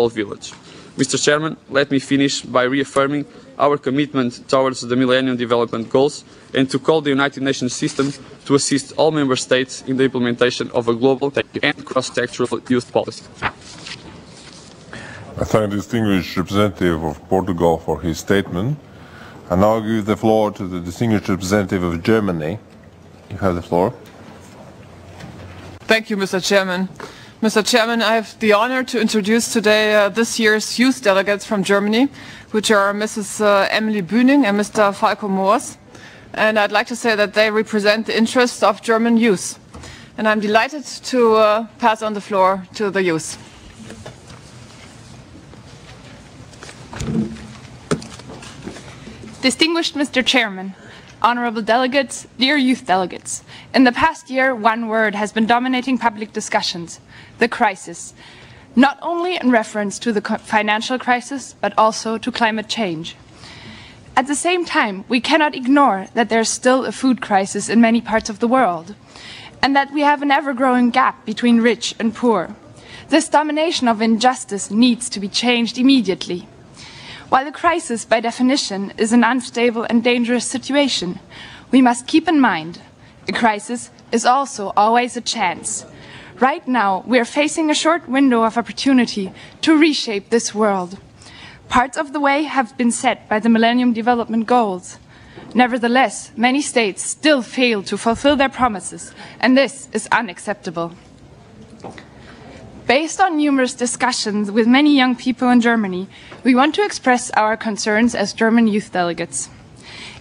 village. Mr. Chairman, let me finish by reaffirming our commitment towards the Millennium Development Goals and to call the United Nations system to assist all member states in the implementation of a global and cross-sectoral youth policy. I thank the distinguished representative of Portugal for his statement. I now give the floor to the distinguished representative of Germany. You have the floor. Thank you, Mr. Chairman. Mr. Chairman, I have the honor to introduce today this year's youth delegates from Germany, which are Mrs. Emily Büning and Mr. Falko Mohrs. And I'd like to say that they represent the interests of German youth. And I'm delighted to pass on the floor to the youth. Distinguished Mr. Chairman, honorable delegates, dear youth delegates, in the past year, one word has been dominating public discussions: the crisis. Not only in reference to the financial crisis, but also to climate change. At the same time, we cannot ignore that there is still a food crisis in many parts of the world, and that we have an ever-growing gap between rich and poor. This domination of injustice needs to be changed immediately. While the crisis, by definition, is an unstable and dangerous situation, we must keep in mind a crisis is also always a chance. Right now, we are facing a short window of opportunity to reshape this world. Parts of the way have been set by the Millennium Development Goals. Nevertheless, many states still fail to fulfill their promises, and this is unacceptable. Based on numerous discussions with many young people in Germany, we want to express our concerns as German youth delegates.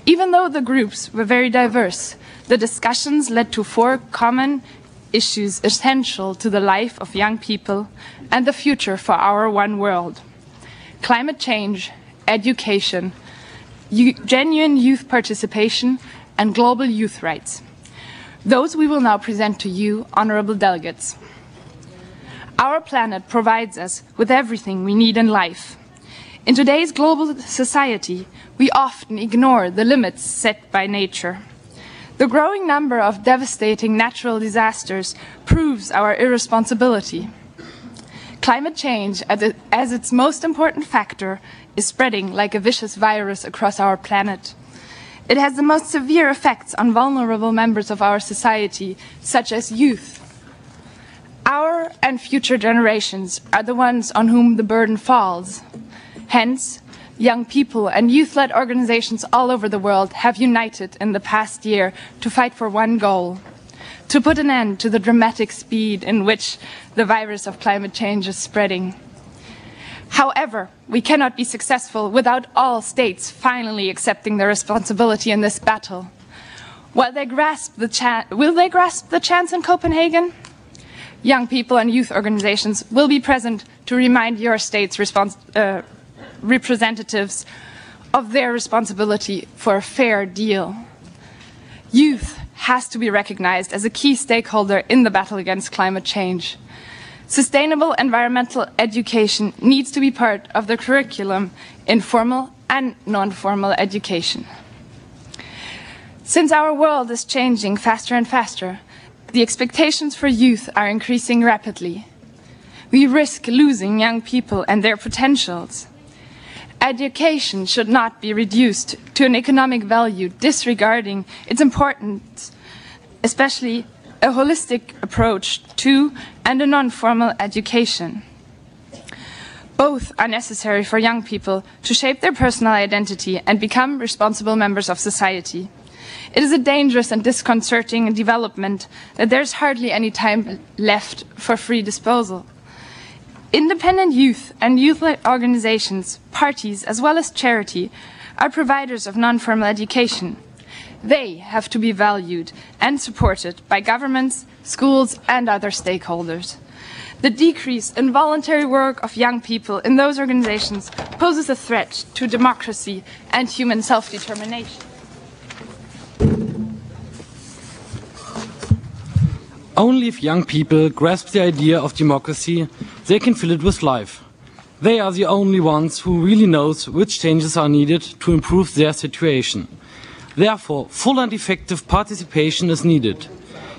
Even though the groups were very diverse, the discussions led to 4 common issues essential to the life of young people and the future for our one world: climate change, education, genuine youth participation, and global youth rights. Those we will now present to you, honorable delegates. Our planet provides us with everything we need in life. In today's global society, we often ignore the limits set by nature. The growing number of devastating natural disasters proves our irresponsibility. Climate change, as its most important factor, is spreading like a vicious virus across our planet. It has the most severe effects on vulnerable members of our society, such as youth. Our and future generations are the ones on whom the burden falls. Hence, young people and youth-led organizations all over the world have united in the past year to fight for one goal: to put an end to the dramatic speed in which the virus of climate change is spreading. However, we cannot be successful without all states finally accepting their responsibility in this battle. Will they grasp the chance in Copenhagen? Young people and youth organizations will be present to remind your state's representatives of their responsibility for a fair deal. Youth has to be recognized as a key stakeholder in the battle against climate change. Sustainable environmental education needs to be part of the curriculum in formal and non-formal education. Since our world is changing faster and faster, the expectations for youth are increasing rapidly. We risk losing young people and their potentials. Education should not be reduced to an economic value, disregarding its importance, especially a holistic approach to and a non-formal education. Both are necessary for young people to shape their personal identity and become responsible members of society. It is a dangerous and disconcerting development that there is hardly any time left for free disposal. Independent youth and youth-led organizations, parties, as well as charity, are providers of non-formal education. They have to be valued and supported by governments, schools, and other stakeholders. The decrease in voluntary work of young people in those organizations poses a threat to democracy and human self-determination. Only if young people grasp the idea of democracy, they can fill it with life. They are the only ones who really know which changes are needed to improve their situation. Therefore, full and effective participation is needed.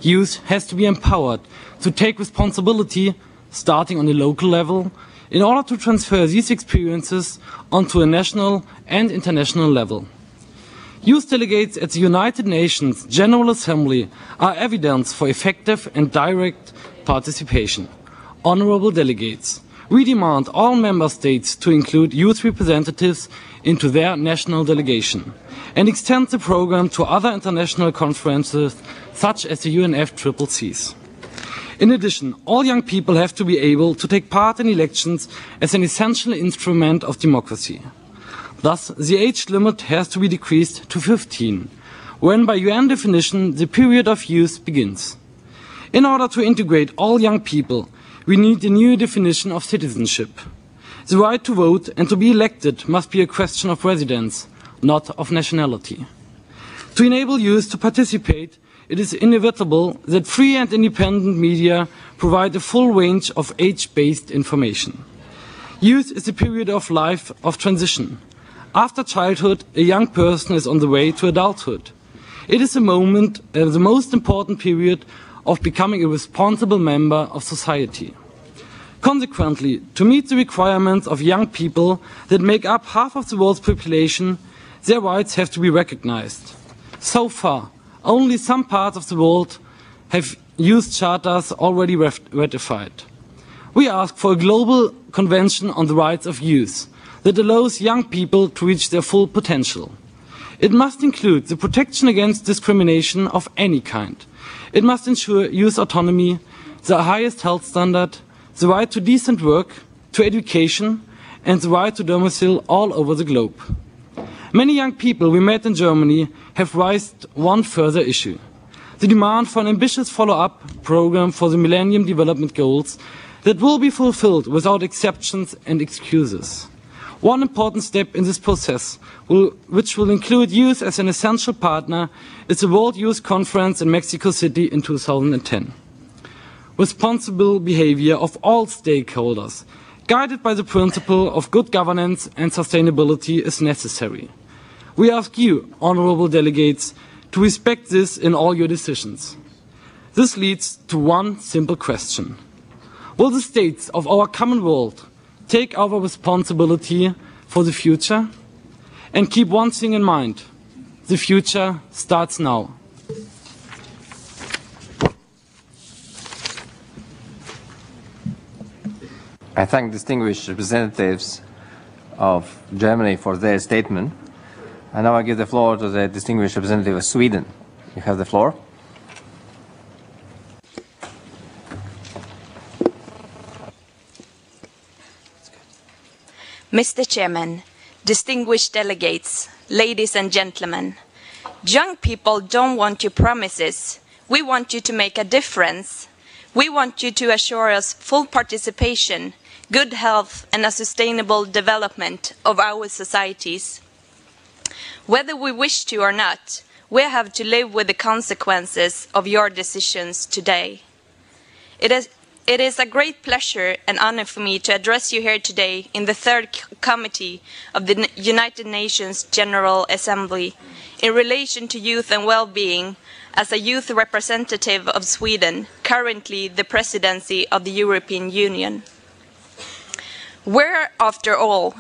Youth has to be empowered to take responsibility, starting on a local level, in order to transfer these experiences onto a national and international level. Youth delegates at the United Nations General Assembly are evidence for effective and direct participation. Honorable delegates, we demand all member states to include youth representatives into their national delegation and extend the program to other international conferences such as the UNFCCCs. In addition, all young people have to be able to take part in elections as an essential instrument of democracy. Thus, the age limit has to be decreased to 15, when by UN definition the period of youth begins. In order to integrate all young people, we need a new definition of citizenship. The right to vote and to be elected must be a question of residence, not of nationality. To enable youth to participate, it is inevitable that free and independent media provide a full range of age-based information. Youth is a period of life of transition. After childhood, a young person is on the way to adulthood. It is a moment, the most important period of becoming a responsible member of society. Consequently, to meet the requirements of young people that make up half of the world's population, their rights have to be recognized. So far, only some parts of the world have youth charters already ratified. We ask for a global convention on the rights of youth that allows young people to reach their full potential. It must include the protection against discrimination of any kind. It must ensure youth autonomy, the highest health standard, the right to decent work, to education, and the right to domicile all over the globe. Many young people we met in Germany have raised one further issue: the demand for an ambitious follow-up program for the Millennium Development Goals that will be fulfilled without exceptions and excuses. One important step in this process, which will include youth as an essential partner, is the World Youth Conference in Mexico City in 2010. Responsible behavior of all stakeholders, guided by the principle of good governance and sustainability, is necessary. We ask you, honorable delegates, to respect this in all your decisions. This leads to one simple question: will the states of our common world take our responsibility for the future? And keep one thing in mind: the future starts now. I thank distinguished representatives of Germany for their statement. And now I give the floor to the distinguished representative of Sweden. You have the floor. Mr. Chairman, distinguished delegates, ladies and gentlemen, young people don't want your promises. We want you to make a difference. We want you to assure us full participation, good health, and a sustainable development of our societies. Whether we wish to or not, we have to live with the consequences of your decisions today. It is a great pleasure and honor for me to address you here today in the third committee of the United Nations General Assembly in relation to youth and well-being as a youth representative of Sweden, currently the presidency of the European Union. We're, after all,